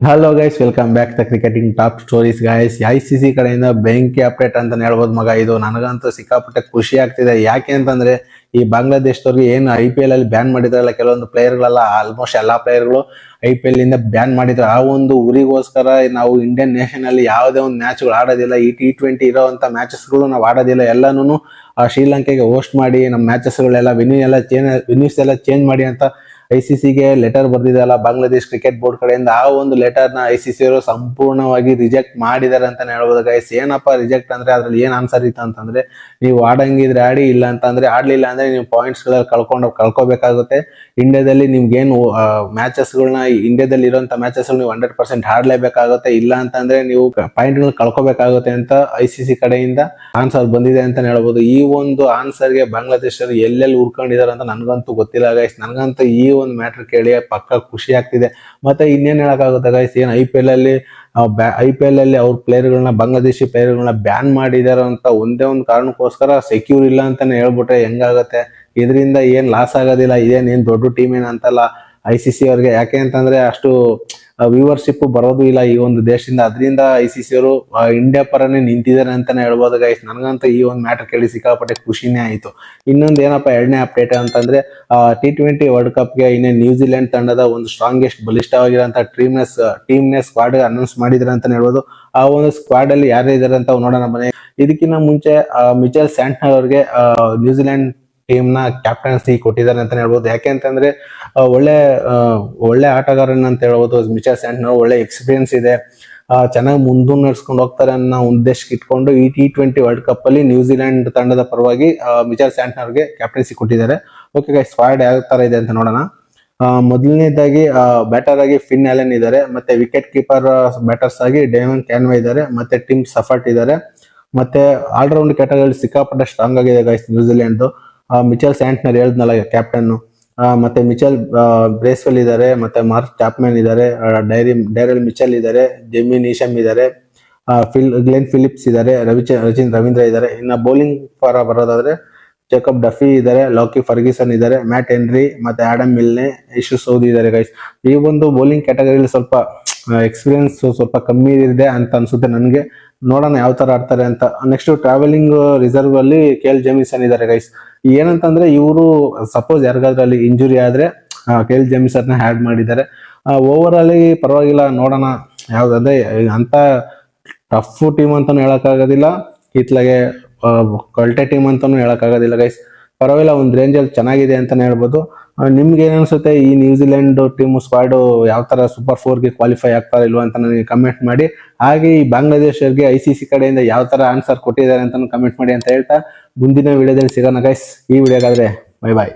Hello guys, welcome back the cricketing top stories guys. ICC ಕಡೆಯಿಂದ ಬೆಂಕಿ update ಅಂತ ಹೇಳ್ಬೋದು ಮಗ. ಇದು ನನಗಂತೂ ಸಿಕ್ಕಾಪಟ್ಟೆ ಖುಷಿ ಆಗ್ತಿದೆ. ಯಾಕೆ ಅಂತಂದ್ರೆ ಈ ಬಾಂಗ್ಲಾದೇಶದವ್ರಿಗೆ ಏನು IPL ಅಲ್ಲಿ ಬ್ಯಾನ್ ಮಾಡಿದ್ರಲ್ಲ ಕೆಲವೊಂದು ಪ್ಲೇಯರ್ಗಳೆಲ್ಲ, ಆಲ್ಮೋಸ್ಟ್ ಎಲ್ಲಾ ಪ್ಲೇಯರ್ಗಳು IPL ಇಂದ ಬ್ಯಾನ್ ಮಾಡಿದ್ರು. ಆ ಒಂದು ಊರಿಗೋಸ್ಕರ ನಾವು ಇಂಡಿಯನ್ ನೇಷನ್ ಅಲ್ಲಿ ಯಾವುದೇ ಒಂದು ಮ್ಯಾಚ್ಗಳು ಆಡೋದಿಲ್ಲ. ಈ T20 ಇರೋಂತ ಮ್ಯಾಚಸ್ಗಳು ನಾವು ಆಡೋದಿಲ್ಲ. ಎಲ್ಲಾನು ಶ್ರೀಲಂಕೆಗೆ ಹೋಸ್ಟ್ ಮಾಡಿ ನಮ್ಮ ಮ್ಯಾಚಸ್ಗಳೆಲ್ಲ ವೆನ್ಯೂಸ್ ಎಲ್ಲ ಚೇಂಜ್ ಮಾಡಿ ಅಂತ ICCಗೆ ಲೆಟರ್ ಬರ್ದಿದೆಯಲ್ಲ ಬಾಂಗ್ಲಾದೇಶ್ ಕ್ರಿಕೆಟ್ ಬೋರ್ಡ್ ಕಡೆಯಿಂದ. ಆ ಒಂದು ಲೆಟರ್ ನ ICC ಅವರು ಸಂಪೂರ್ಣವಾಗಿ ರಿಜೆಕ್ಟ್ ಮಾಡಿದಾರೆ ಅಂತಾನೆ ಹೇಳ್ಬೋದು ಗೈಸ್. ಏನಪ್ಪಾ ರಿಜೆಕ್ಟ್ ಅಂದ್ರೆ ಅದ್ರಲ್ಲಿ ಏನ್ ಆನ್ಸರ್ ಇತ್ತು ಅಂತಂದ್ರೆ, ನೀವು ಆಡಂಗಿದ್ರೆ ಆಡಿ, ಇಲ್ಲ ಅಂತಂದ್ರೆ ಆಡ್ಲಿಲ್ಲ ಅಂದ್ರೆ ನೀವು ಪಾಯಿಂಟ್ಸ್ ಗಳಲ್ಲಿ ಕಳ್ಕೋಬೇಕಾಗುತ್ತೆ. ಇಂಡಿಯಾದಲ್ಲಿ ನಿಮ್ಗೇನು ಮ್ಯಾಚಸ್ ಗಳನ್ನ ಇಂಡಿಯಾದಲ್ಲಿ ಇರುವಂತ ಮ್ಯಾಚಸ್ ನೀವು 100% ಆಡ್ಲೇಬೇಕಾಗುತ್ತೆ. ಇಲ್ಲ ಅಂತಂದ್ರೆ ನೀವು ಪಾಯಿಂಟ್ ಗಳು ಕಳ್ಕೋಬೇಕಾಗುತ್ತೆ ಅಂತ ICC ಕಡೆಯಿಂದ ಆನ್ಸರ್ ಬಂದಿದೆ ಅಂತ ಹೇಳ್ಬೋದು. ಈ ಒಂದು ಆನ್ಸರ್ ಗೆ ಬಾಂಗ್ಲಾದೇಶರು ಎಲ್ಲೆಲ್ಲಿ ಹುಡ್ಕೊಂಡಿದಾರೆ ಅಂತ ನನ್ಗಂತೂ ಗೊತ್ತಿಲ್ಲ ಗೈಸ್. ನನ್ಗಂತೂ ಈ ಒಂದು ಮ್ಯಾಟರ್ ಕೇಳಿ ಪಕ್ಕ ಖುಷಿ ಆಗ್ತಿದೆ. ಮತ್ತೆ ಇನ್ನೇನ್ ಹೇಳಕ್ಕಾಗುತ್ತೆ ಗೈಸ್, ಏನ್ IPL ಅಲ್ಲಿ ಅವ್ರ ಪ್ಲೇಯರ್ಗಳನ್ನ, ಬಾಂಗ್ಲಾದೇಶಿ ಪ್ಲೇಯರ್ಗಳನ್ನ ಬ್ಯಾನ್ ಮಾಡಿದಾರೆ ಅಂತ ಒಂದೇ ಒಂದು ಕಾರಣಕ್ಕೋಸ್ಕರ ಸೆಕ್ಯೂರ್ ಇಲ್ಲ ಅಂತಾನೆ ಹೇಳ್ಬಿಟ್ರೆ ಹೆಂಗಾಗತ್ತೆ? ಇದರಿಂದ ಏನ್ ಲಾಸ್ ಆಗೋದಿಲ್ಲ. ಏನ್ ದೊಡ್ಡ ಟೀಮ್ ಏನ್ ಅಂತಲ್ಲ ICC ಅವ್ರಿಗೆ. ಯಾಕೆ ಅಂತಂದ್ರೆ ಅಷ್ಟು ವ್ಯೂವರ್ಶಿಪ್ ಬರೋದು ಇಲ್ಲ ಈ ಒಂದು ದೇಶದಿಂದ. ಅದರಿಂದ ICC ಅವರು ಇಂಡಿಯಾ ಪರನೇ ನಿಂತಿದ್ದಾರೆ ಅಂತಾನೆ ಹೇಳ್ಬೋದು ಗೈಸ್. ನನಗಂತೂ ಈ ಒಂದು ಮ್ಯಾಟರ್ ಕೇಳಿ ಸಿಕ್ಕಾಪಟ್ಟೆ ಖುಷಿನೇ ಆಯ್ತು. ಇನ್ನೊಂದು ಏನಪ್ಪಾ ಎರಡನೇ ಅಪ್ಡೇಟ್ ಅಂತಂದ್ರೆ, T20 ವರ್ಲ್ಡ್ ಕಪ್ ಗೆ ಇನ್ನೇ ನ್ಯೂಜಿಲೆಂಡ್ ತಂಡದ ಒಂದು ಸ್ಟ್ರಾಂಗೆಸ್ಟ್ ಬಲಿಷ್ಠವಾಗಿರುವಂತಹ ಟೀಮ್ನೇ ಸ್ಕ್ವಾಡ್ ಅನೌನ್ಸ್ ಮಾಡಿದ್ರೆ ಅಂತಾನೆ ಹೇಳ್ಬೋದು. ಆ ಒಂದು ಸ್ಕ್ವಾಡ್ ಅಲ್ಲಿ ಯಾರು ಇದಾರೆ ಅಂತ ನೋಡೋಣ ಬನ್ನಿ. ಇದಕ್ಕಿಂತ ಮುಂಚೆ ಮಿಚೆಲ್ ಸ್ಯಾಂಟ್ನರ್ ಅವ್ರಿಗೆ ನ್ಯೂಜಿಲೆಂಡ್ ಟೀಮ್ ನ ಕ್ಯಾಪ್ಟನ್ಸಿ ಕೊಟ್ಟಿದ್ದಾರೆ ಅಂತ ಹೇಳ್ಬೋದು. ಯಾಕೆ ಅಂತಂದ್ರೆ ಒಳ್ಳೆ ಆಟಗಾರನ್ ಅಂತ ಹೇಳ್ಬೋದು. ಮಿಚೆಲ್ ಸ್ಯಾಂಟ್ನರ್ ಒಳ್ಳೆ ಎಕ್ಸ್ಪೀರಿಯನ್ಸ್ ಇದೆ, ಚೆನ್ನಾಗಿ ನಡ್ಸ್ಕೊಂಡು ಹೋಗ್ತಾರೆ ಅನ್ನೋ ಉದ್ದೇಶಕ್ಕೆ ಇಟ್ಕೊಂಡು ಈ T20 ವರ್ಲ್ಡ್ ಕಪ್ ಅಲ್ಲಿ ನ್ಯೂಜಿಲೆಂಡ್ ತಂಡದ ಪರವಾಗಿ ಮಿಚೆಲ್ ಸ್ಯಾಂಟ್ನರ್ಗೆ ಕ್ಯಾಪ್ಟನ್ಸಿ ಕೊಟ್ಟಿದ್ದಾರೆ. ಓಕೆ ಗೈಸ್, ಸ್ಕ್ವಾಡ್ ಯಾವ ತರ ಇದೆ ಅಂತ ನೋಡೋಣ. ಮೊದಲನೇದಾಗಿ ಬ್ಯಾಟರ್ ಆಗಿ ಫಿನ್ ಅಲೆನ್ ಇದ್ದಾರೆ, ಮತ್ತೆ ವಿಕೆಟ್ ಕೀಪರ್ ಬ್ಯಾಟರ್ಸ್ ಆಗಿ ಡೇವನ್ ಕ್ಯಾನ್ವಾ ಇದ್ದಾರೆ, ಮತ್ತೆ ಟಿಮ್ ಸಫರ್ಟ್ ಇದ್ದಾರೆ. ಮತ್ತೆ ಆಲ್ರೌಂಡ್ ಕ್ಯಾಟಗರಿ ಸಿಕ್ಕಾಪಟ್ಟೆ ಸ್ಟ್ರಾಂಗ್ ಆಗಿದೆ ಗೈಸ್ ನ್ಯೂಜಿಲೆಂಡ್. ಮಿಚೆಲ್ ಸ್ಯಾಂಟ್ನರ್ ಹೇಳಿದ್ನಲ್ಲ ಕ್ಯಾಪ್ಟನ್, ಮತ್ತೆ ಮಿಚೆಲ್ ಬ್ರೇಸ್ವೆಲ್ ಇದ್ದಾರೆ, ಮತ್ತೆ ಮಾರ್ಕ್ ಚಾಪ್ಮನ್ ಇದ್ದಾರೆ, ಡೈರೆಲ್ ಮಿಚೆಲ್ ಇದ್ದಾರೆ, ಜೆಮಿ ನೀಶಮ್ ಇದ್ದಾರೆ, ಗ್ಲೆನ್ ಫಿಲಿಪ್ಸ್ ಇದ್ದಾರೆ, ರವೀಂದ್ರ ಇದ್ದಾರೆ. ಇನ್ನ ಬೌಲಿಂಗ್ ಪರ ಬರೋದಾದ್ರೆ ಜೇಕಬ್ ಡಫಿ ಇದ್ದಾರೆ, ಲಾಕಿ ಫರ್ಗ್ಯೂಸನ್ ಇದ್ದಾರೆ, ಮ್ಯಾಟ್ ಹೆನ್ರಿ, ಮತ್ತೆ ಆಡಮ್ ಮಿಲ್ನೆ, ಯಶು ಸೌದಿ ಇದ್ದಾರೆ ಗೈಸ್. ಈ ಒಂದು ಬೌಲಿಂಗ್ ಕ್ಯಾಟಗರಿಯಲ್ಲಿ ಸ್ವಲ್ಪ ಎಕ್ಸ್ಪೀರಿಯನ್ಸ್ ಸ್ವಲ್ಪ ಕಮ್ಮಿ ಇದೆ ಅಂತ ಅನ್ಸುತ್ತೆ ನನಗೆ. ನೋಡೋಣ ಯಾವ ತರ ಆಡ್ತಾರೆ ಅಂತ. ನೆಕ್ಸ್ಟ್ ಟ್ರಾವೆಲಿಂಗ್ ರಿಸರ್ವ್ ಅಲ್ಲಿ KL ಜೆಮಿಸನ್ ಇದ್ದಾರೆ ಗೈಸ್. ಏನಂತಂದ್ರೆ ಇವರು ಸಪೋಸ್ ಯಾರಿಗಾದ್ರಲ್ಲಿ ಇಂಜುರಿ ಆದ್ರೆ KL ಜೆಮಿಸನ್ ಆಡ್ ಮಾಡಿದ್ದಾರೆ. ಓವರ್ ಅಲ್ಲಿ ಪರವಾಗಿಲ್ಲ, ನೋಡೋಣ ಯಾವ್ದಂದ್ರೆ ಅಂತ ಟಫ್ ಟೀಮ್ ಅಂತಾನು ಹೇಳಕ್ಕಾಗೋದಿಲ್ಲ, ಇತ್ಲಾಗೆ ಕೊಲ್ಟೆ ಟೀಮ್ ಅಂತಾನು ಹೇಳಕ್ಕಾಗೋದಿಲ್ಲ ಗೈಸ್. ಪರವಾಗಿಲ್ಲ, ಒಂದ್ ರೇಂಜ್ ಅಲ್ಲಿ ಚೆನ್ನಾಗಿದೆ ಅಂತಾನೆ ಹೇಳ್ಬೋದು. ನಿಮ್ಗೆ ಏನ್ ಅನ್ಸುತ್ತೆ ಈ ನ್ಯೂಜಿಲೆಂಡ್ ಟೀಮ್ ಸ್ಕ್ವಾಡ್ ಯಾವ ತರ Super 4 ಗೆ ಕ್ವಾಲಿಫೈ ಆಗ್ತಾರ ಇಲ್ವಾ ಅಂತ ನನಗೆ ಕಮೆಂಟ್ ಮಾಡಿ. ಹಾಗೆ ಈ ಬಾಂಗ್ಲಾದೇಶರಿಗೆ ICC ಕಡೆಯಿಂದ ಯಾವ ತರ ಆನ್ಸರ್ ಕೊಟ್ಟಿದ್ದಾರೆ ಅಂತ ಕಮೆಂಟ್ ಮಾಡಿ ಅಂತ ಹೇಳ್ತಾ ಮುಂದಿನ ವಿಡಿಯೋದಲ್ಲಿ ಸಿಗೋಣ ಗೈಸ್. ಈ ವಿಡಿಯೋಗಾದ್ರೆ ಬೈ ಬಾಯ್.